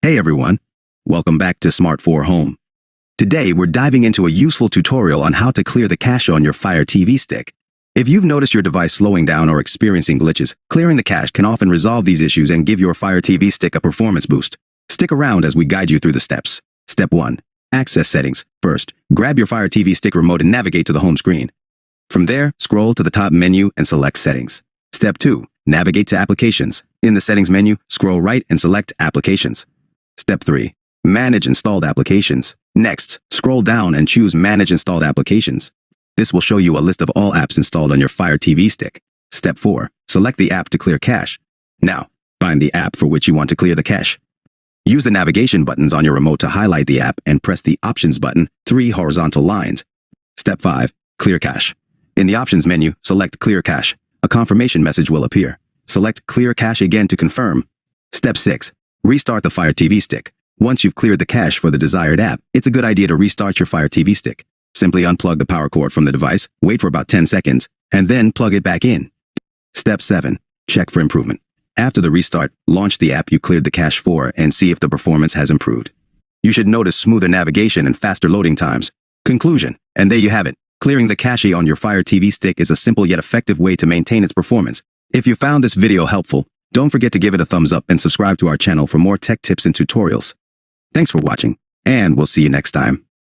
Hey everyone, welcome back to Smart 4 Home. Today we're diving into a useful tutorial on how to clear the cache on your Fire TV stick. If you've noticed your device slowing down or experiencing glitches, clearing the cache can often resolve these issues and give your Fire TV stick a performance boost. Stick around as we guide you through the steps. Step 1. Access settings. First, grab your Fire TV stick remote and navigate to the home screen. From there, scroll to the top menu and select Settings. Step 2. Navigate to Applications. In the Settings menu, scroll right and select Applications. Step 3. Manage installed applications. Next, scroll down and choose Manage installed applications. This will show you a list of all apps installed on your Fire TV stick. Step 4. Select the app to clear cache. Now, find the app for which you want to clear the cache. Use the navigation buttons on your remote to highlight the app and press the Options button, 3 horizontal lines. Step 5. Clear cache. In the Options menu, select Clear cache. A confirmation message will appear. Select Clear cache again to confirm. Step 6. Restart the Fire TV stick. Once you've cleared the cache for the desired app, it's a good idea to restart your Fire TV stick. Simply unplug the power cord from the device, wait for about 10 seconds, and then plug it back in. Step 7. Check for improvement. After the restart, launch the app you cleared the cache for and see if the performance has improved. You should notice smoother navigation and faster loading times. Conclusion, and there you have it. Clearing the cache on your Fire TV stick is a simple yet effective way to maintain its performance. If you found this video helpful, don't forget to give it a thumbs up and subscribe to our channel for more tech tips and tutorials. Thanks for watching, and we'll see you next time.